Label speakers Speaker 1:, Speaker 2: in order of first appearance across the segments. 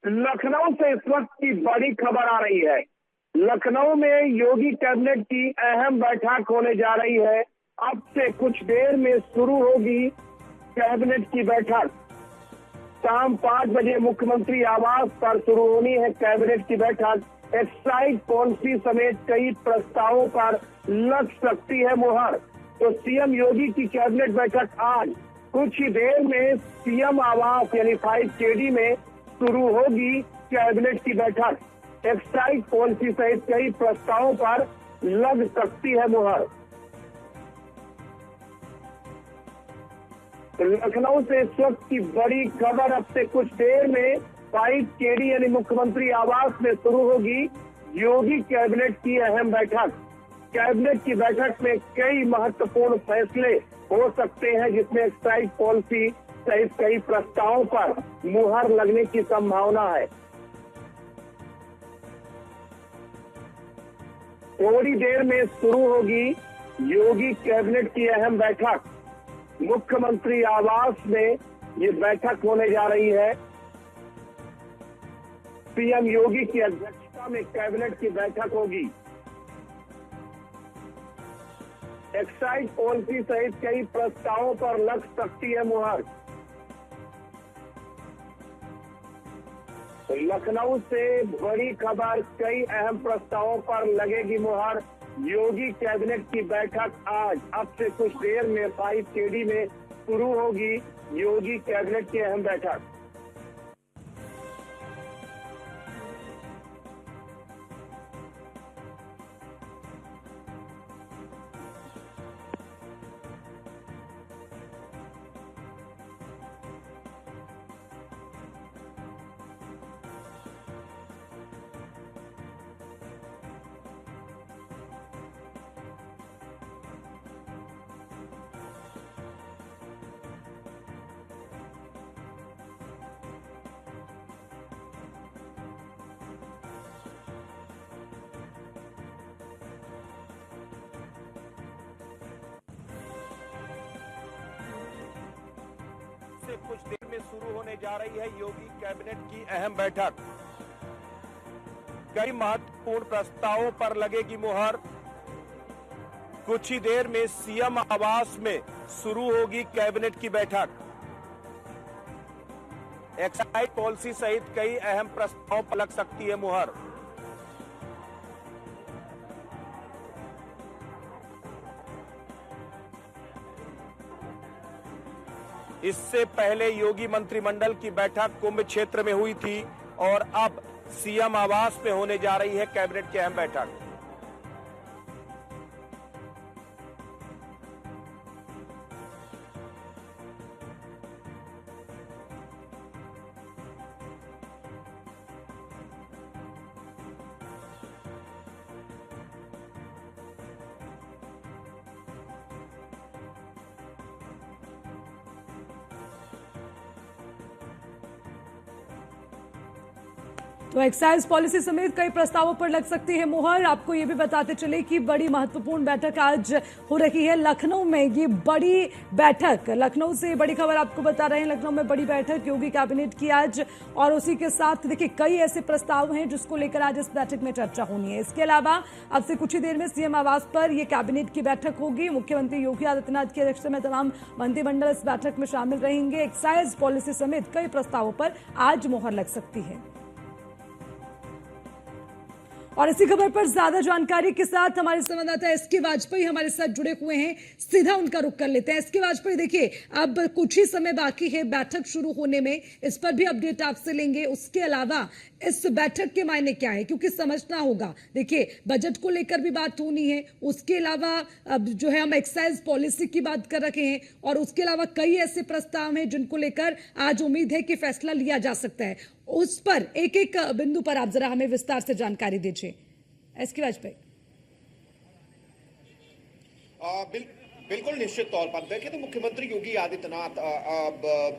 Speaker 1: लखनऊ से इस वक्त की बड़ी खबर आ रही है। लखनऊ में योगी कैबिनेट की अहम बैठक होने जा रही है। अब से कुछ देर में शुरू होगी कैबिनेट की बैठक। शाम 5 बजे मुख्यमंत्री आवास पर शुरू होनी है कैबिनेट की बैठक। एक्साइज पॉलिसी समेत कई प्रस्तावों पर लग सकती है मुहर। तो सीएम योगी की कैबिनेट बैठक आज कुछ ही देर में सीएम आवास यानी 5KD में शुरू होगी कैबिनेट की बैठक। एक्साइज पॉलिसी सहित कई प्रस्तावों पर लग सकती है मुहर। लखनऊ से इस वक्त की बड़ी खबर। अब से कुछ देर में 5KD यानी मुख्यमंत्री आवास में शुरू होगी योगी कैबिनेट की अहम बैठक। कैबिनेट की बैठक में कई महत्वपूर्ण फैसले हो सकते हैं, जिसमें एक्साइज पॉलिसी सहित कई प्रस्तावों पर मुहर लगने की संभावना है। थोड़ी देर में शुरू होगी योगी कैबिनेट की अहम बैठक। मुख्यमंत्री आवास में ये बैठक होने जा रही है। सीएम योगी की अध्यक्षता में कैबिनेट की बैठक होगी। एक्साइज पॉलिसी सहित कई प्रस्तावों पर लग सकती है मुहर। लखनऊ से बड़ी खबर, कई अहम प्रस्तावों पर लगेगी मुहर। योगी कैबिनेट की बैठक आज अब से कुछ देर में 5KD में शुरू होगी योगी कैबिनेट की अहम बैठक।
Speaker 2: से कुछ देर में शुरू होने जा रही है योगी कैबिनेट की अहम बैठक। कई महत्वपूर्ण प्रस्तावों पर लगेगी मुहर। कुछ ही देर में सीएम आवास में शुरू होगी कैबिनेट की बैठक। एक्साइज पॉलिसी सहित कई अहम प्रस्तावों पर लग सकती है मुहर। इससे पहले योगी मंत्रिमंडल की बैठक कुंभ क्षेत्र में हुई थी और अब सीएम आवास में होने जा रही है कैबिनेट की अहम बैठक।
Speaker 3: तो एक्साइज पॉलिसी समेत कई प्रस्तावों पर लग सकती है मुहर। आपको ये भी बताते चले कि बड़ी महत्वपूर्ण बैठक आज हो रही है लखनऊ में। ये बड़ी बैठक, लखनऊ से बड़ी खबर आपको बता रहे हैं। लखनऊ में बड़ी बैठक योगी कैबिनेट की आज, और उसी के साथ देखिए कई ऐसे प्रस्ताव हैं जिसको लेकर आज इस बैठक में चर्चा होनी है। इसके अलावा अब से कुछ ही देर में सीएम आवास पर यह कैबिनेट की बैठक होगी। मुख्यमंत्री योगी आदित्यनाथ की अध्यक्षता में तमाम मंत्रिमंडल इस बैठक में शामिल रहेंगे। एक्साइज पॉलिसी समेत कई प्रस्तावों पर आज मुहर लग सकती है। और इसी खबर पर ज्यादा जानकारी के साथ हमारे संवाददाता एसके वाजपेयी हमारे साथ जुड़े हुए हैं। सीधा उनका रुख कर लेते हैं। एसके वाजपेयी, देखिए अब कुछ ही समय बाकी है बैठक शुरू होने में, इस पर भी अपडेट आपसे लेंगे। उसके अलावा इस बैठक के मायने क्या है, क्योंकि समझना होगा, देखिए बजट को लेकर भी बात होनी है। उसके अलावा अब जो है हम एक्साइज पॉलिसी की बात कर रखे हैं, और उसके अलावा कई ऐसे प्रस्ताव हैं जिनको लेकर आज उम्मीद है कि फैसला लिया जा सकता है। उस पर एक एक बिंदु पर आप जरा हमें विस्तार से जानकारी दीजिए एसके वाजपेयी।
Speaker 4: बिल्कुल निश्चित तौर पर देखिए तो मुख्यमंत्री योगी आदित्यनाथ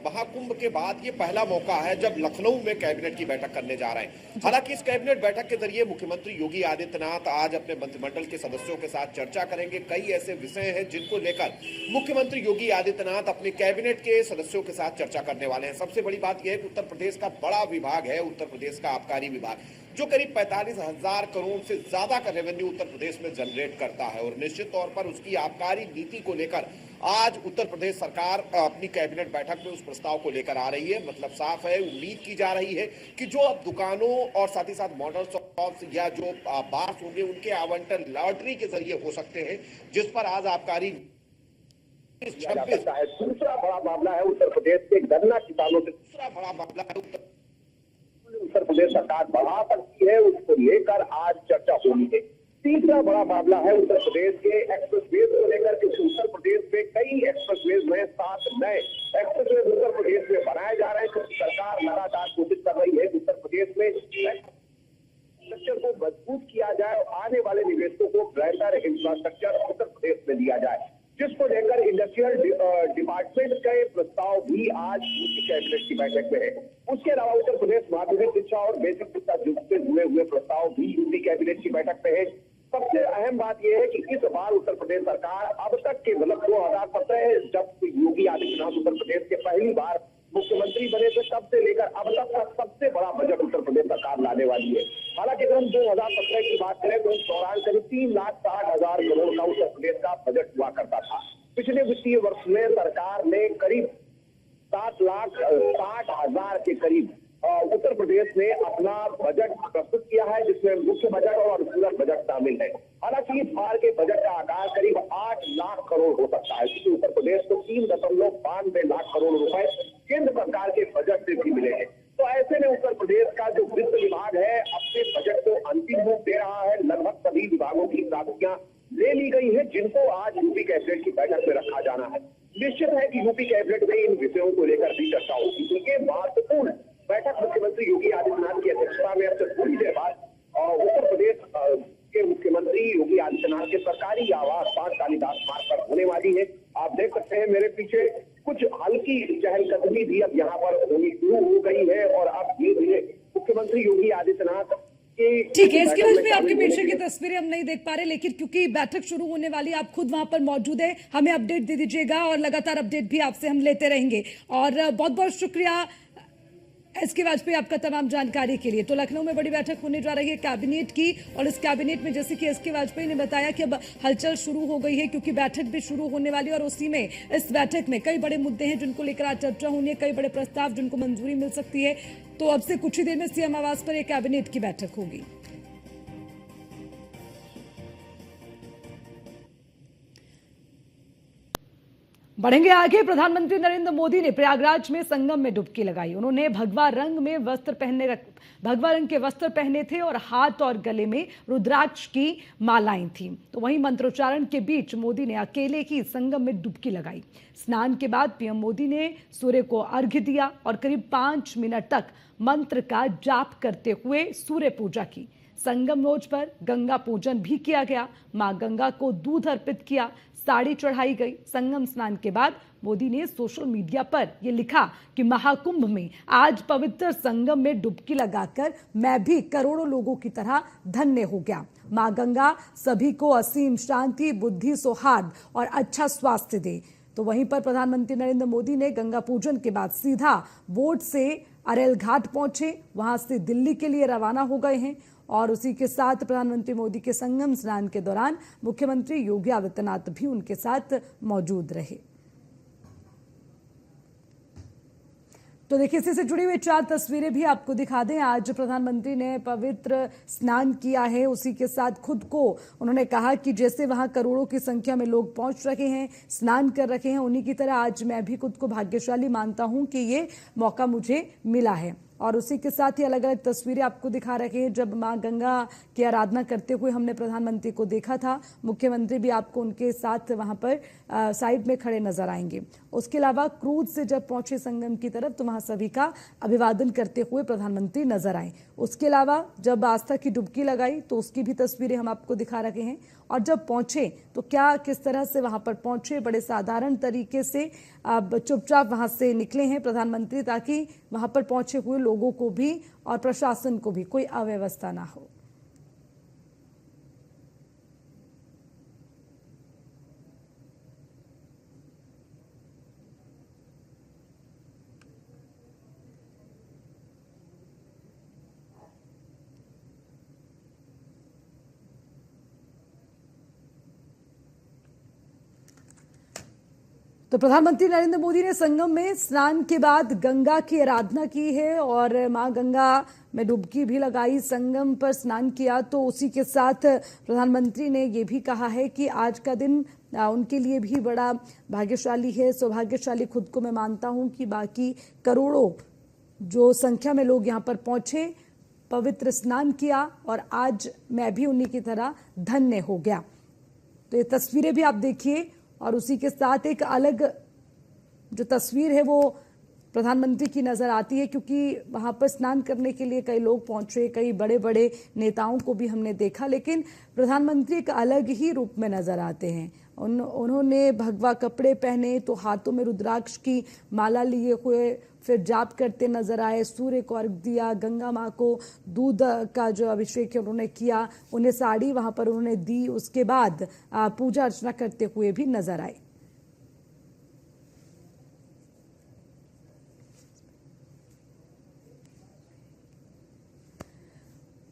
Speaker 4: महाकुंभ के बाद ये पहला मौका है जब लखनऊ में कैबिनेट की बैठक करने जा रहे हैं। हालांकि इस कैबिनेट बैठक के जरिए मुख्यमंत्री योगी आदित्यनाथ आज अपने मंत्रिमंडल के सदस्यों के साथ चर्चा करेंगे। कई ऐसे विषय हैं जिनको लेकर मुख्यमंत्री योगी आदित्यनाथ अपने कैबिनेट के सदस्यों के साथ चर्चा करने वाले हैं। सबसे बड़ी बात यह है कि उत्तर प्रदेश का बड़ा विभाग है, उत्तर प्रदेश का आबकारी विभाग, जो करीब 45,000 करोड़ से ज्यादा का रेवेन्यू उत्तर प्रदेश में जनरेट करता है और निश्चित तौर पर उसकी आबकारी नीति को लेकर आज उत्तर प्रदेश सरकार अपनी कैबिनेट बैठक में उस प्रस्ताव को लेकर आ रही है। मतलब साफ है, उम्मीद की जा रही है कि जो अब दुकानों और साथ ही साथ मॉडल शॉप्स या जो बार्स होंगे उनके आवंटन लॉटरी के जरिए हो सकते हैं, जिस पर आज आबकारी 26
Speaker 1: दूसरा बड़ा मामला है उत्तर प्रदेश के गन्ना किसानों से।
Speaker 4: दूसरा बड़ा मामला है
Speaker 1: उत्तर प्रदेश सरकार बढ़ा सकती है, उसको लेकर आज चर्चा होनी है। तीसरा बड़ा मामला है उत्तर प्रदेश के एक्सप्रेसवेज को लेकर, क्योंकि उत्तर प्रदेश में कई एक्सप्रेसवेज में 7 नए एक्सप्रेसवेज उत्तर प्रदेश में बनाए जा रहे हैं, क्योंकि सरकार लगातार कोशिश कर रही है कि उत्तर प्रदेश में इंफ्रास्ट्रक्चर को मजबूत किया जाए और आने वाले निवेशकों को बेहतर इंफ्रास्ट्रक्चर उत्तर प्रदेश में दिया जाए, जिसको लेकर इंडस्ट्रियल डिपार्टमेंट के प्रस्ताव भी आज कैबिनेट की बैठक में है। उसके अलावा उत्तर प्रदेश माध्यमिक शिक्षा और बेसिक शिक्षा से जुड़े हुए प्रस्ताव भी यूपी कैबिनेट की बैठक में है। सबसे अहम बात यह है कि इस बार उत्तर प्रदेश सरकार अब तक के 2017 जब योगी आदित्यनाथ उत्तर प्रदेश के पहली बार मुख्यमंत्री बने थे तब से लेकर अब तक का सबसे बड़ा बजट उत्तर प्रदेश सरकार लाने वाली है। हालांकि अगर हम 2017 की बात करें तो इस दौरान करीब 3,60,000 करोड़ का उत्तर प्रदेश का बजट हुआ करता था। पिछले वित्तीय वर्ष में सरकार ने करीब 7,60,000 के करीब उत्तर प्रदेश ने अपना बजट प्रस्तुत किया है, जिसमें मुख्य बजट और अनुपूरक बजट शामिल है। हालांकि इस बार के बजट का आकार करीब 8 लाख करोड़ हो सकता है, क्योंकि उत्तर प्रदेश को 3.92 लाख करोड़ रुपए केंद्र सरकार के बजट से भी मिले हैं। तो ऐसे में उत्तर प्रदेश का जो वित्त विभाग है अपने बजट को अंतिम रूप दे रहा है। लगभग सभी विभागों की प्राप्तियां ले ली गई है, जिनको आज यूपी कैबिनेट की बैठक में रखा जाना है। निश्चित है कि यूपी कैबिनेट में इन विषयों को लेकर भी चर्चा होगी, क्योंकि महत्वपूर्ण बैठक मुख्यमंत्री योगी आदित्यनाथ की अध्यक्षता में अब से थोड़ी देर बाद उत्तर प्रदेश के मुख्यमंत्री योगी आदित्यनाथ के सरकारी आवास 5 कालिदास मार्ग पर होने वाली है। आप देख सकते हैं मेरे पीछे कुछ हल्की चहलकदमी भी अब यहाँ पर होनी शुरू हो गई है और अब धीरे धीरे मुख्यमंत्री योगी आदित्यनाथ
Speaker 3: ठीक है। इसके वजह में आपके पीछे की तस्वीरें हम नहीं देख पा रहे, लेकिन क्योंकि बैठक शुरू होने वाली, आप खुद वहां पर मौजूद है, हमें अपडेट दे दीजिएगा और लगातार अपडेट भी आपसे हम लेते रहेंगे। और बहुत बहुत शुक्रिया एसके वाजपेयी आपका तमाम जानकारी के लिए। तो लखनऊ में बड़ी बैठक होने जा रही है कैबिनेट की, और इस कैबिनेट में जैसे कि एसके वाजपेयी ने बताया कि अब हलचल शुरू हो गई है, क्योंकि बैठक भी शुरू होने वाली है और उसी में इस बैठक में कई बड़े मुद्दे हैं जिनको लेकर आज चर्चा होनी है, कई बड़े प्रस्ताव जिनको मंजूरी मिल सकती है। तो अब से कुछ ही देर में सीएम आवास पर एक कैबिनेट की बैठक होगी। बढ़ेंगे आगे। प्रधानमंत्री नरेंद्र मोदी ने प्रयागराज में संगम में डुबकी लगाई। उन्होंने भगवा रंग के वस्त्र पहने थे और हाथ और गले में रुद्राक्ष की मालाएं थीं। तो वहीं मंत्रोच्चारण के बीच मोदी ने अकेले ही संगम में डुबकी लगाई। स्नान के बाद पीएम मोदी ने सूर्य को अर्घ्य दिया और करीब 5 मिनट तक मंत्र का जाप करते हुए सूर्य पूजा की। संगम नोच पर गंगा पूजन भी किया गया। मां गंगा को दूध अर्पित किया, साड़ी चढ़ाई गई। संगम स्नान के बाद मोदी ने सोशल मीडिया पर यह लिखा कि महाकुंभ में आज पवित्र संगम में डुबकी लगाकर मैं भी करोड़ों लोगों की तरह धन्य हो गया। मां गंगा सभी को असीम शांति, बुद्धि, सौहार्द और अच्छा स्वास्थ्य दे। तो वहीं पर प्रधानमंत्री नरेंद्र मोदी ने गंगा पूजन के बाद सीधा बोट से अरेल घाट पहुंचे, वहां से दिल्ली के लिए रवाना हो गए हैं। और उसी के साथ प्रधानमंत्री मोदी के संगम स्नान के दौरान मुख्यमंत्री योगी आदित्यनाथ भी उनके साथ मौजूद रहे। तो देखिए, इसी से जुड़ी हुई 4 तस्वीरें भी आपको दिखा दें। आज प्रधानमंत्री ने पवित्र स्नान किया है, उसी के साथ खुद को उन्होंने कहा कि जैसे वहां करोड़ों की संख्या में लोग पहुंच रहे हैं, स्नान कर रहे हैं, उन्हीं की तरह आज मैं भी खुद को भाग्यशाली मानता हूं कि ये मौका मुझे मिला है। और उसी के साथ ही अलग अलग तस्वीरें आपको दिखा रहे हैं। जब मां गंगा की आराधना करते हुए हमने प्रधानमंत्री को देखा था, मुख्यमंत्री भी आपको उनके साथ वहां पर साइड में खड़े नजर आएंगे। उसके अलावा क्रूज से जब पहुंचे संगम की तरफ तो वहां सभी का अभिवादन करते हुए प्रधानमंत्री नजर आए। उसके अलावा जब आस्था की डुबकी लगाई तो उसकी भी तस्वीरें हम आपको दिखा रहे हैं। और जब पहुंचे तो किस तरह से वहां पर पहुंचे, बड़े साधारण तरीके से अब चुपचाप वहां से निकले हैं प्रधानमंत्री, ताकि वहां पर पहुंचे हुए लोगों को भी और प्रशासन को भी कोई अव्यवस्था ना हो। तो प्रधानमंत्री नरेंद्र मोदी ने संगम में स्नान के बाद गंगा की आराधना की है और मां गंगा में डुबकी भी लगाई, संगम पर स्नान किया। तो उसी के साथ प्रधानमंत्री ने ये भी कहा है कि आज का दिन उनके लिए भी बड़ा भाग्यशाली है, सौभाग्यशाली खुद को मैं मानता हूं कि बाकी करोड़ों जो संख्या में लोग यहां पर पहुंचे, पवित्र स्नान किया और आज मैं भी उन्हीं की तरह धन्य हो गया। तो ये तस्वीरें भी आप देखिए और उसी के साथ एक अलग जो तस्वीर है वो प्रधानमंत्री की नजर आती है, क्योंकि वहां पर स्नान करने के लिए कई लोग पहुंचे, कई बड़े बड़े नेताओं को भी हमने देखा, लेकिन प्रधानमंत्री एक अलग ही रूप में नजर आते हैं। उन्होंने भगवा कपड़े पहने तो हाथों में रुद्राक्ष की माला लिए हुए फिर जाप करते नजर आए, सूर्य को अर्घ्य दिया, गंगा माँ को दूध का जो अभिषेक है उन्होंने किया, उन्हें साड़ी वहां पर उन्होंने दी, उसके बाद पूजा अर्चना करते हुए भी नजर आए।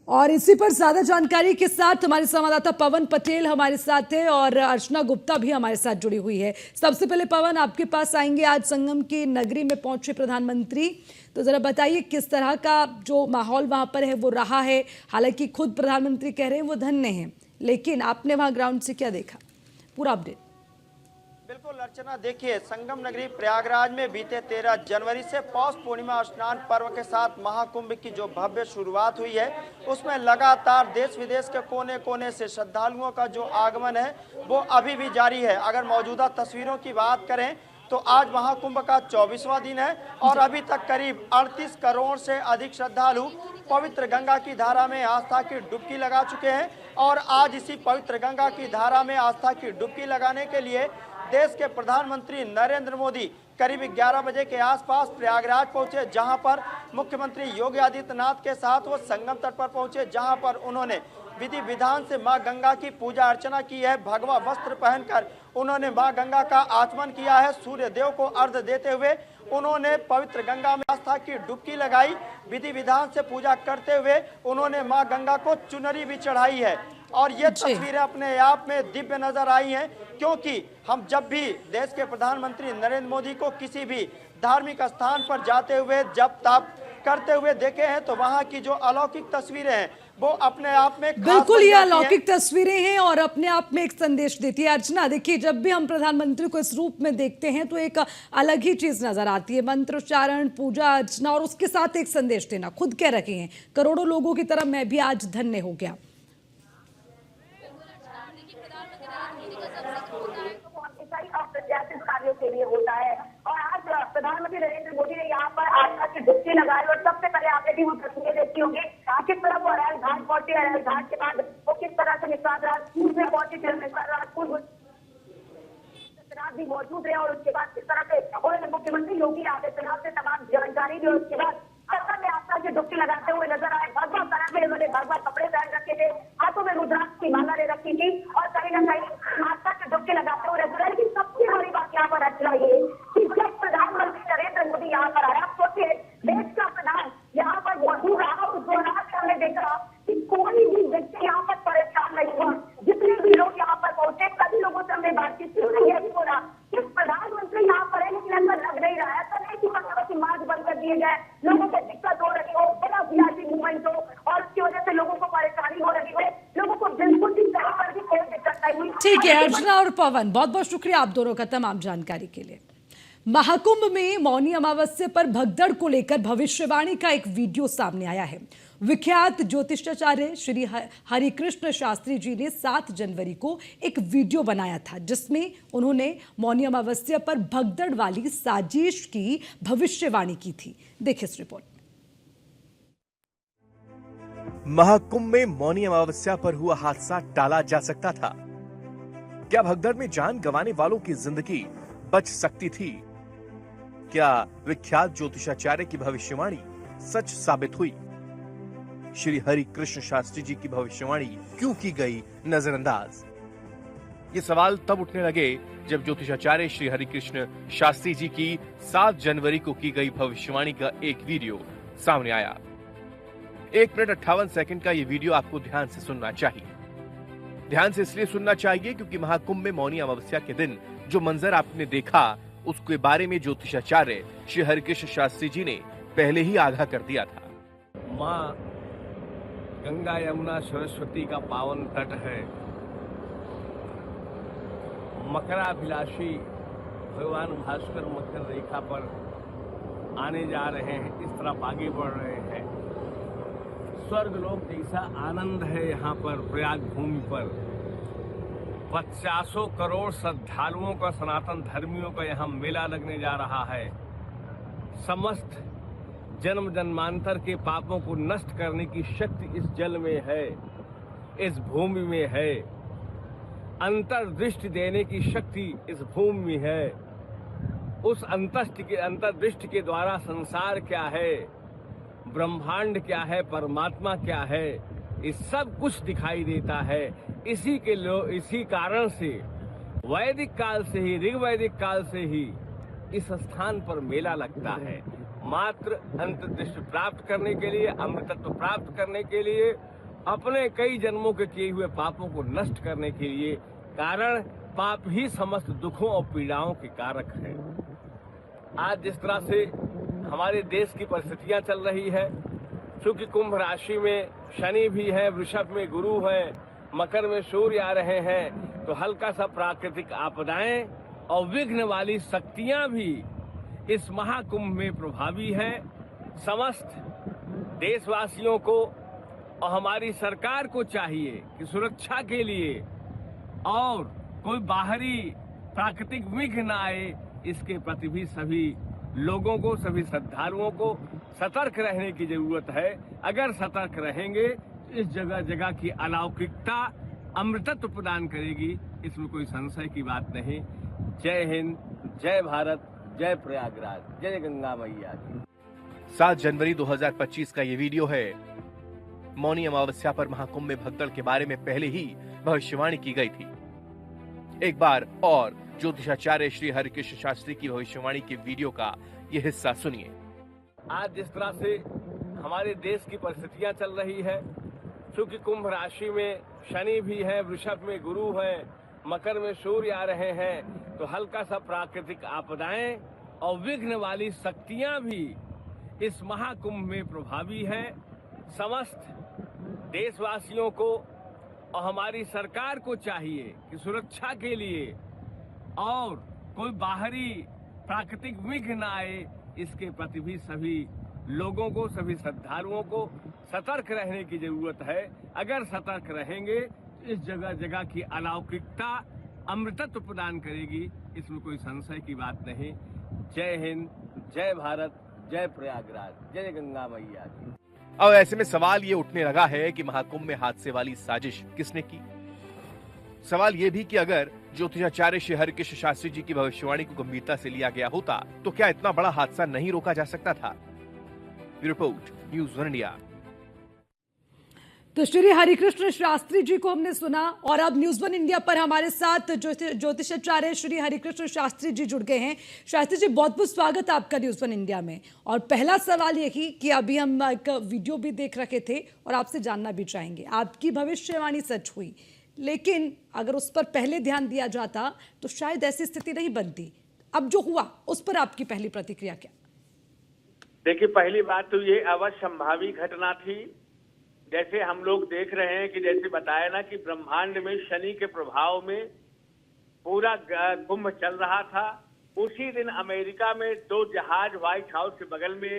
Speaker 3: और इसी पर ज्यादा जानकारी के साथ हमारे संवाददाता पवन पटेल हमारे साथ है और अर्चना गुप्ता भी हमारे साथ जुड़ी हुई है। सबसे पहले पवन, आपके पास आएंगे। आज संगम की नगरी में पहुंचे प्रधानमंत्री, तो जरा बताइए किस तरह का जो माहौल वहां पर है वो रहा है। हालांकि खुद प्रधानमंत्री कह रहे हैं वो धन्य हैं, लेकिन आपने वहां ग्राउंड से क्या देखा, पूरा अपडेट।
Speaker 5: बिल्कुल अर्चना, देखिए संगम नगरी प्रयागराज में बीते 13 जनवरी से पौष पूर्णिमा स्नान पर्व के साथ महाकुंभ की जो भव्य शुरुआत हुई है, उसमें लगातार देश विदेश के कोने कोने से श्रद्धालुओं का जो आगमन है वो अभी भी जारी है। अगर मौजूदा तस्वीरों की बात करें तो आज महाकुंभ का 24वां दिन है और अभी तक करीब 38 करोड़ से अधिक श्रद्धालु पवित्र गंगा की धारा में आस्था की डुबकी लगा चुके हैं। और आज इसी पवित्र गंगा की धारा में आस्था की डुबकी लगाने के लिए देश के प्रधानमंत्री नरेंद्र मोदी करीब 11 बजे के आसपास प्रयागराज पहुंचे, जहां पर मुख्यमंत्री योगी आदित्यनाथ के साथ वो संगम तट पर पहुंचे, जहां पर उन्होंने विधि विधान से मां गंगा की पूजा अर्चना की है। भगवा वस्त्र पहनकर उन्होंने मां गंगा का आचमन किया है। सूर्य देव को अर्घ्य देते हुए उन्होंने पवित्र गंगा में आस्था की डुबकी लगाई। विधि विधान से पूजा करते हुए उन्होंने मां गंगा को चुनरी भी चढ़ाई है और ये तस्वीरें अपने आप में दिव्य नजर आई हैं, क्योंकि हम जब भी देश के प्रधानमंत्री नरेंद्र मोदी को किसी भी धार्मिक स्थान पर जाते हुए जब तप करते हुए देखे हैं तो वहां की जो अलौकिक तस्वीरें हैं वो अपने आप में
Speaker 3: बिल्कुल ये अलौकिक तस्वीरें हैं और अपने आप में एक संदेश देती है। अर्चना, देखिए जब भी हम प्रधानमंत्री को इस रूप में देखते हैं तो एक अलग ही चीज नजर आती है, मंत्रोच्चारण, पूजा अर्चना और उसके साथ एक संदेश देना। खुद कह रहे हैं करोड़ों लोगों की तरह मैं भी आज धन्य हो गया।
Speaker 6: अप्रत्याशित कार्यों के लिए होता है और आज प्रधानमंत्री नरेंद्र मोदी ने यहाँ पर आस्था की डुबकी लगाई और सबसे पहले आपने भी वो तस्वीरें देखी होंगी किस तरह वो अरैल घाट पहुंचे। अरैल घाट के बाद वो किस तरह से निषाद राजपूत में पहुंचे, फिर निषाद राजपूत भी मौजूद रहे और उसके बाद किस तरह से उन्होंने मुख्यमंत्री योगी आदित्यनाथ से तमाम जानकारी दी और उसके बाद संगम में आस्था की डुबकी लगाते हुए नजर आए। भगवा कलर में उन्होंने भगवा कपड़े पहन रखे थे, हाथों में रुद्राक्ष की माला ले रखी थी और कहीं ना कहीं आस्था की डुबकी लगाते हुए नजर आए। लेकिन सबसे बड़ी बात यहाँ पर अच्छा ये कि जब प्रधानमंत्री नरेंद्र मोदी यहाँ पर आया, आप सोचिए देश का प्रधान यहाँ पर मौजूद रहा और उस दौरान हमने देखा कि कोई भी व्यक्ति यहाँ पर परेशान नहीं हुआ। जितने भी लोग यहाँ पर पहुंचे सभी लोगों से हमने बातचीत की, यही बोला कि प्रधानमंत्री यहाँ पर है लेकिन अंदर लग नहीं रहा है, तो नहीं कि मतलब कि मास्क बंद कर दिए जाए, लोगों को दिक्कत हो रही हो, बड़ा वीआईपी मूवमेंट हो और उसकी वजह से लोगों को परेशानी हो रही है, लोगों को बिल्कुल भी कहीं पर भी कोई दिक्कत नहीं हुई।
Speaker 3: ठीक है अर्चना और पवन, बहुत बहुत शुक्रिया आप दोनों का तमाम जानकारी के लिए। महाकुंभ में मौनी अमावस्या पर भगदड़ को लेकर भविष्यवाणी का एक वीडियो सामने आया है। विख्यात ज्योतिषाचार्य श्री हरिकृष्ण शास्त्री जी ने 7 जनवरी को एक वीडियो बनाया था, जिसमें उन्होंने मौनी अमावस्या पर भगदड़ वाली साजिश की भविष्यवाणी की थी। देखिए इस रिपोर्ट।
Speaker 7: महाकुंभ में मौनी अमावस्या पर हुआ हादसा टाला जा सकता था। क्या भगदड़ में जान गंवाने वालों की जिंदगी बच सकती थी? क्या विख्यात ज्योतिषाचार्य की भविष्यवाणी सच साबित हुई? श्री हरिकृष्ण शास्त्री जी की भविष्यवाणी क्यों की गई नजरअंदाज? ये सवाल तब उठने लगे जब ज्योतिषाचार्य श्री हरिकृष्ण शास्त्री जी की 7 जनवरी को की गई भविष्यवाणी का एक वीडियो सामने आया। 1 मिनट 58 सेकंड का ये वीडियो आपको ध्यान से सुनना चाहिए। ध्यान से इसलिए सुनना चाहिए क्योंकि महाकुंभ में मौनी अमावस्या के दिन जो मंजर आपने देखा, उसके बारे में ज्योतिषाचार्य श्री हरिकृष्ण शास्त्री जी ने पहले ही आगाह कर दिया था।
Speaker 8: माँ गंगा यमुना सरस्वती का पावन तट है। मकराभिलाषी भगवान भास्कर मकर रेखा पर आने जा रहे हैं, इस तरफ आगे बढ़ रहे हैं। स्वर्गलोक जैसा आनंद है यहाँ पर प्रयाग भूमि पर। 50 करोड़ श्रद्धालुओं का, सनातन धर्मियों का यहाँ मेला लगने जा रहा है। समस्त जन्म जन्मांतर के पापों को नष्ट करने की शक्ति इस जल में है, इस भूमि में है। अंतर्दृष्टि देने की शक्ति इस भूमि में है। उस अंतर्दृष्टि के द्वारा संसार क्या है, ब्रह्मांड क्या है, परमात्मा क्या है, ये सब कुछ दिखाई देता है। इसी कारण से वैदिक काल से ही, ऋग्वैदिक काल से ही इस स्थान पर मेला लगता है। मात्र अंतर्दृष्टि प्राप्त करने के लिए, अमृतत्व प्राप्त करने के लिए, अपने कई जन्मों के किए हुए पापों को नष्ट करने के लिए। कारण पाप ही समस्त दुखों और पीड़ाओं के कारक है। आज जिस तरह से हमारे देश की परिस्थितियां चल रही है, चूंकि कुंभ राशि में शनि भी है, वृषभ में गुरु है, मकर में सूर्य आ रहे हैं, तो हल्का सा प्राकृतिक आपदाएं और विघ्न वाली शक्तियां भी इस महाकुंभ में प्रभावी है। समस्त देशवासियों को और हमारी सरकार को चाहिए कि सुरक्षा के लिए और कोई बाहरी प्राकृतिक विघ्न न आए, इसके प्रति भी सभी लोगों को, सभी श्रद्धालुओं को सतर्क रहने की जरूरत है। अगर सतर्क रहेंगे, इस जगह जगह की अलौकिकता अमृतत्व प्रदान करेगी, इसमें कोई संशय की बात नहीं। जय हिंद, जय भारत, जय प्रयागराज, जय गंगा मैया की।
Speaker 7: 7 जनवरी 2025 का ये वीडियो है। मौनी अमावस्या पर महाकुंभ में भगदड़ के बारे में पहले ही भविष्यवाणी की गई थी। एक बार और ज्योतिषाचार्य श्री हरिकृष्ण शास्त्री की भविष्यवाणी के वीडियो का ये हिस्सा सुनिए।
Speaker 8: आज जिस तरह से हमारे देश की परिस्थितियां चल रही है, चूंकि कुंभ राशि में शनि भी है, वृषभ में गुरु है, मकर में सूर्य आ रहे हैं, तो हल्का सा प्राकृतिक आपदाएं और विघ्न वाली शक्तियां भी इस महाकुंभ में प्रभावी है। समस्त देशवासियों को और हमारी सरकार को चाहिए कि सुरक्षा के लिए और कोई बाहरी प्राकृतिक विघ्न न आए, इसके प्रति भी सभी लोगों को, सभी श्रद्धालुओं को सतर्क रहने की जरूरत है। अगर सतर्क रहेंगे, इस जगह जगह की अलौकिकता अमृतत्व प्रदान करेगी, इसमें कोई संशय की बात नहीं। जय हिंद, जय भारत, जय प्रयागराज, जय गंगा मैया की।
Speaker 7: अब ऐसे में सवाल ये उठने लगा है कि महाकुंभ में हादसे वाली साजिश किसने की? सवाल ये भी कि अगर ज्योतिषाचार्य श्री हरिकृष्ण शास्त्री जी की भविष्यवाणी को गंभीरता से लिया गया होता, तो क्या इतना बड़ा हादसा नहीं रोका जा सकता था? Report, news 1 India.
Speaker 3: तो श्री हरिकृष्ण शास्त्री जी को हमने सुना और अब न्यूज़ 1 इंडिया पर हमारे साथ ज्योतिषाचार्य श्री हरिकृष्ण शास्त्री जी जुड़ गए हैं। शास्त्री जी, बहुत बहुत स्वागत है आपका न्यूज़ 1 इंडिया में। और पहला सवाल यही कि अभी हम एक वीडियो भी देख रखे थे और आपसे जानना भी चाहेंगे, आपकी भविष्यवाणी सच हुई, लेकिन अगर उस पर पहले ध्यान दिया जाता तो शायद ऐसी स्थिति नहीं बनती। अब जो हुआ उस पर आपकी पहली प्रतिक्रिया क्या?
Speaker 9: देखिए, पहली बात तो ये अवश्यंभावी घटना थी। जैसे हम लोग देख रहे हैं कि जैसे बताया ना कि ब्रह्मांड में शनि के प्रभाव में पूरा कुंभ चल रहा था उसी दिन अमेरिका में 2 जहाज व्हाइट हाउस के बगल में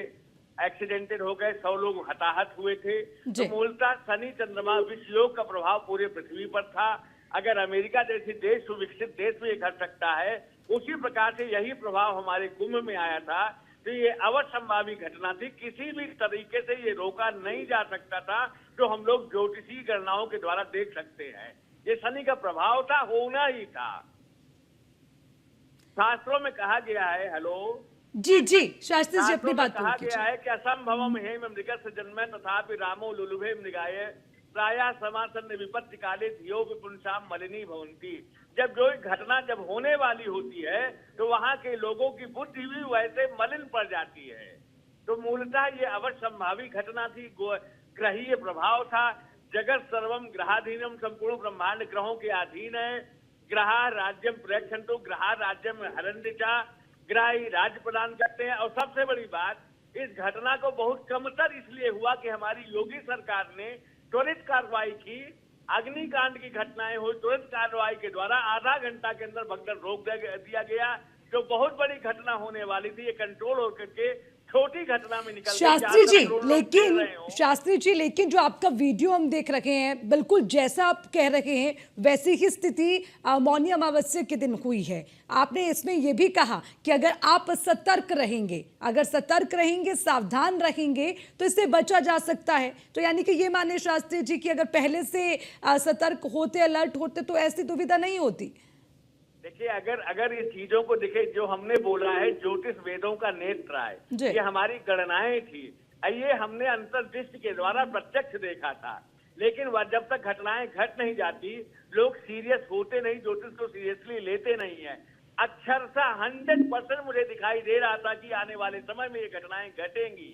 Speaker 9: एक्सीडेंटेड हो गए, 100 लोग हताहत हुए थे। तो मूलतः शनि चंद्रमा विषयोग का प्रभाव पूरे पृथ्वी पर था। अगर अमेरिका जैसे देश सुविकसित देश में ये घट सकता है, उसी प्रकार से यही प्रभाव हमारे कुंभ में आया था। तो ये अवश्यंभावी घटना थी, किसी भी तरीके से ये रोका नहीं जा सकता था, जो हम लोग ज्योतिषीय गणनाओं के द्वारा देख सकते हैं। ये शनि का प्रभाव था, होना ही था। शास्त्रों में कहा गया है, हेलो
Speaker 3: जी जी शास्त्री जी अपनी बात
Speaker 9: कहा गया है कि असंभवम हेम मृगस्य जन्मे तथापि रामो लुलुभे मृगाय प्रायः समासन्न विपत्ति काले धियो विपुंसाम मलिनी भवंती। जब जो घटना जब होने वाली होती है तो वहां के लोगों की बुद्धि भी वैसे मलिन पड़ जाती है। तो मूलतः ये अवश्यंभावी घटना थी, ग्रहीय प्रभाव था। जगत सर्वम ग्रहाधीनम, संपूर्ण ब्रह्मांड ग्रहों के अधीन है। ग्रह राज्यम प्रेक्षन्तु, ग्रह राज्यम हरन्दिचा, ग्रह ही राज्य प्रदान करते हैं। और सबसे बड़ी बात, इस घटना को बहुत कमतर इसलिए हुआ कि हमारी योगी सरकार ने त्वरित कार्रवाई की। अग्निकांड की घटनाएं हुई, तुरंत कार्रवाई के द्वारा आधा घंटा के अंदर भगदड़ रोक दिया गया। जो बहुत बड़ी घटना होने वाली थी, ये कंट्रोल होकर के छोटी घटना में निकल
Speaker 3: शास्त्री जी लेकिन जो आपका वीडियो हम देख रहे हैं, बिल्कुल जैसा आप कह रहे हैं वैसी ही स्थिति मौनी अमावस्या के दिन हुई है। आपने इसमें यह भी कहा कि अगर आप सतर्क रहेंगे, सावधान रहेंगे तो इससे बचा जा सकता है। तो यानी कि ये माने शास्त्री जी कि अगर पहले से सतर्क होते, अलर्ट होते तो ऐसी दुविधा नहीं होती।
Speaker 9: देखिए, अगर इस चीजों को देखे, जो हमने बोला है ज्योतिष वेदों का नेत्र है, ये हमारी गणनाएं थी, ये हमने अंतर्दृष्टि के द्वारा प्रत्यक्ष देखा था। लेकिन वह जब तक घटनाएं घट नहीं जाती, लोग सीरियस होते नहीं, ज्योतिष को सीरियसली लेते नहीं है। अक्षरशः 100% मुझे दिखाई दे रहा था कि आने वाले समय में ये घटनाएं घटेंगी।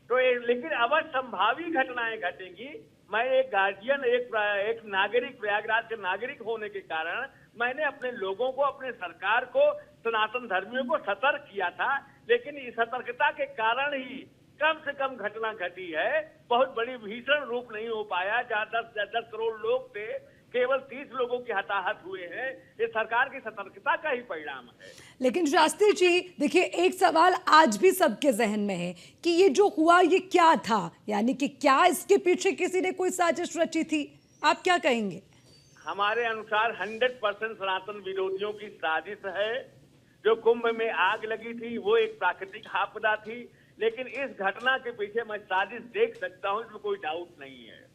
Speaker 9: तो लेकिन अवश्यंभावी घटनाएं घटेंगी। मैं एक गार्जियन, एक नागरिक, प्रयागराज के नागरिक होने के कारण मैंने अपने लोगों को, अपने सरकार को, सनातन धर्मियों को सतर्क किया था। लेकिन इस सतर्कता के कारण ही कम से कम घटना घटी है, बहुत बड़ी भीषण रूप नहीं हो पाया। जहाँ 10 करोड़ लोग थे, केवल 30 लोगों के हताहत हुए हैं। ये सरकार की सतर्कता का ही परिणाम है।
Speaker 3: लेकिन शास्त्री जी देखिए, एक सवाल आज भी सबके जहन में है कि ये जो हुआ ये क्या था, यानी कि क्या इसके पीछे किसी ने कोई साजिश रची थी? आप क्या कहेंगे?
Speaker 9: हमारे अनुसार 100% सनातन विरोधियों की साजिश है। जो कुंभ में आग लगी थी वो एक प्राकृतिक आपदा थी, लेकिन इस घटना के पीछे मैं साजिश देख सकता हूं, इसमें कोई डाउट नहीं है।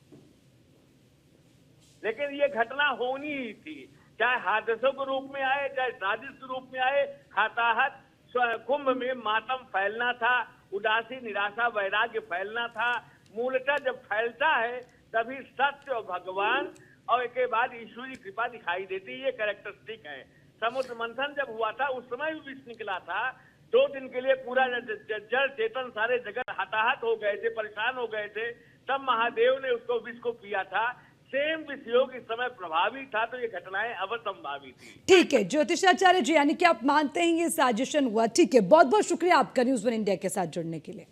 Speaker 9: लेकिन ये घटना होनी ही थी, चाहे हादसों के रूप में आए, चाहे साजिश के रूप में आए। हताहत, कुंभ में मातम फैलना था, उदासी, निराशा, वैराग्य फैलना था। मूलतः जब फैलता है तभी सत्य और भगवान और के बाद ईश्वर की कृपा दिखाई देती है। ये कैरेक्टरिस्टिक है। समुद्र मंथन जब हुआ था उस समय भी विष निकला था। 2 दिन के लिए पूरा जल चेतन सारे जगत हताहत हो गए थे, परेशान हो गए थे। तब महादेव ने उसको विष को पिया था। सेम विषयोग इस समय प्रभावी था, तो ये घटनाएं अवसंभावी थी।
Speaker 3: ठीक है ज्योतिषाचार्य जी, यानी कि आप मानते हैं ये साजिशन हुआ। ठीक है, बहुत बहुत शुक्रिया आपका न्यूज़ 1 इंडिया के साथ जुड़ने के लिए।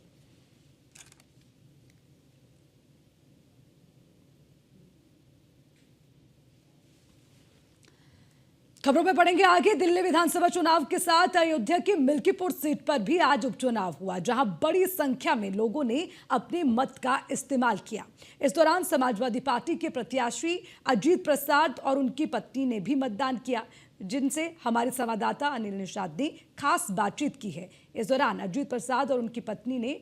Speaker 3: खबरों में पढ़ेंगे आगे। दिल्ली विधानसभा चुनाव के साथ अयोध्या की मिल्कीपुर सीट पर भी आज उपचुनाव हुआ, जहां बड़ी संख्या में लोगों ने अपने मत का इस्तेमाल किया। इस दौरान समाजवादी पार्टी के प्रत्याशी अजीत प्रसाद और उनकी पत्नी ने भी मतदान किया, जिनसे हमारे संवाददाता अनिल निषाद ने खास बातचीत की है। इस दौरान अजीत प्रसाद और उनकी पत्नी ने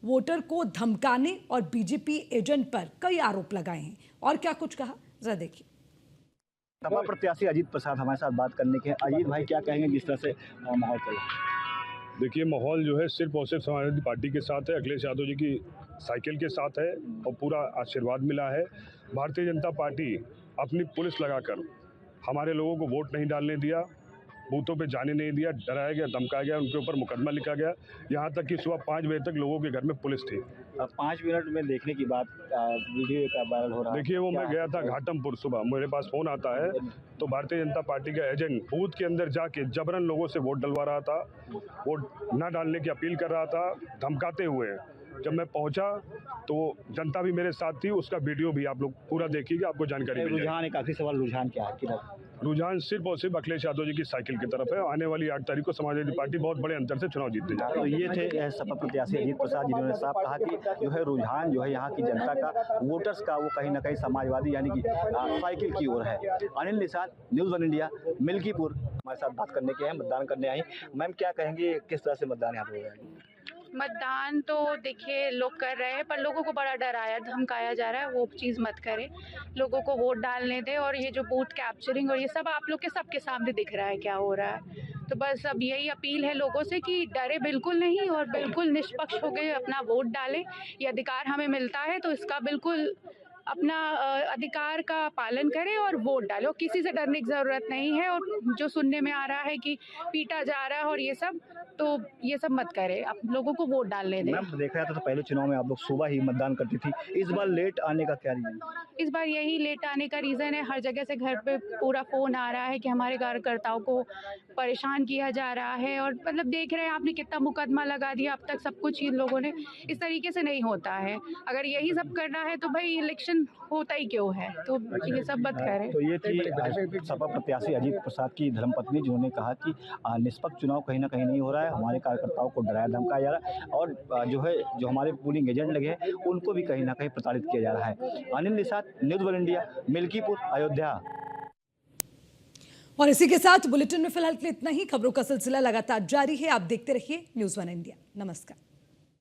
Speaker 3: वोटर को धमकाने और बीजेपी एजेंट पर कई आरोप लगाए हैं। और क्या कुछ कहा, जरा देखिए।
Speaker 10: सपा प्रत्याशी अजीत प्रसाद हमारे साथ बात करने के हैं। अजीत भाई, क्या कहेंगे जिस तरह से माहौल चल रहा है?
Speaker 11: देखिए, माहौल जो है सिर्फ और सिर्फ समाजवादी पार्टी के साथ है, अखिलेश यादव जी की साइकिल के साथ है और पूरा आशीर्वाद मिला है। भारतीय जनता पार्टी अपनी पुलिस लगाकर हमारे लोगों को वोट नहीं डालने दिया, बूथों पे जाने नहीं दिया, डराया गया, धमकाया गया, उनके ऊपर मुकदमा लिखा गया। यहाँ तक कि सुबह 5 बजे तक लोगों के घर में पुलिस थी।
Speaker 10: 5 मिनट में देखने की बात, वीडियो का वायरल हो रहा है।
Speaker 11: देखिए, वो मैं गया था घाटमपुर, सुबह मेरे पास फ़ोन आता है तो भारतीय जनता पार्टी का एजेंट बूथ के अंदर जाके जबरन लोगों से वोट डलवा रहा था, वोट न डालने की अपील कर रहा था, धमकाते हुए। जब मैं पहुंचा तो जनता भी मेरे साथ थी, उसका वीडियो भी आप लोग पूरा देखिएगा, आपको जानकारी मिल जाएगी।
Speaker 10: रुझान है, काफी सवाल रुझान क्या है किधर?
Speaker 11: रुझान सिर्फ और सिर्फ अखिलेश यादव जी की साइकिल की तरफ है। आने वाली 8 तारीख को समाजवादी पार्टी बहुत बड़े अंतर से चुनाव जीतने जा रही है।
Speaker 10: तो ये थे सपा प्रत्याशी अजीत प्रसाद, जिन्होंने साफ कहा कि जो है रुझान जो है यहाँ की जनता का, वोटर्स का, वो कहीं ना कहीं समाजवादी यानी कि साइकिल की ओर है। अनिल निषाद, न्यूज़ 1 इंडिया, मिल्कीपुर हमारे साथ बात करने के हैं, मतदान करने आई। मैम क्या कहेंगे, किस तरह से मतदान यहाँ पे हो रहा है?
Speaker 12: मतदान तो देखिए लोग कर रहे हैं, पर लोगों को बड़ा डराया धमकाया जा रहा है, वो चीज़ मत करें, लोगों को वोट डालने दें। और ये जो बूथ कैप्चरिंग और ये सब आप लोग के सबके सामने दिख रहा है क्या हो रहा है। तो बस अब यही अपील है लोगों से कि डरे बिल्कुल नहीं और बिल्कुल निष्पक्ष हो गए अपना वोट डालें। ये अधिकार हमें मिलता है तो इसका बिल्कुल अपना अधिकार का पालन करें और वोट डालें। और किसी से डरने की ज़रूरत नहीं है। और जो सुनने में आ रहा है कि पीटा जा रहा है और ये सब, तो ये सब मत करें, आप लोगों को वोट डालने दें।
Speaker 10: मैम देखा जाता तो पहले चुनाव में आप लोग सुबह ही मतदान करती थी, इस बार लेट आने का क्या रीज़न?
Speaker 12: इस बार यही लेट आने का रीज़न है, हर जगह से घर पे पूरा फ़ोन आ रहा है कि हमारे कार्यकर्ताओं को परेशान किया जा रहा है। और मतलब देख रहे हैं आपने कितना मुकदमा लगा दिया अब तक, सब कुछ इन लोगों ने, इस तरीके से नहीं होता है। अगर यही सब करना है तो भाई इलेक्शन होता ही क्यों है, तो ये सब मत करें।
Speaker 10: तो ये थी सपा प्रत्याशी अजीत प्रसाद की धर्मपत्नी, जिन्होंने कहा कि निष्पक्ष चुनाव कहीं ना कहीं नहीं हो रहा है, हमारे कार्यकर्ताओं को डराया धमकाया जा रहा है और जो है जो हमारे पोलिंग एजेंट लगे हैं उनको भी कहीं ना कहीं प्रताड़ित किया जा रहा है। Anil Nishad, news 1 India, Milkipur, Ayodhya.
Speaker 3: और इसी के साथ बुलेटिन में फिलहाल के लिए इतना ही। खबरों का सिलसिला लगातार जारी है, आप देखते रहिए न्यूज़ 1 इंडिया। नमस्कार।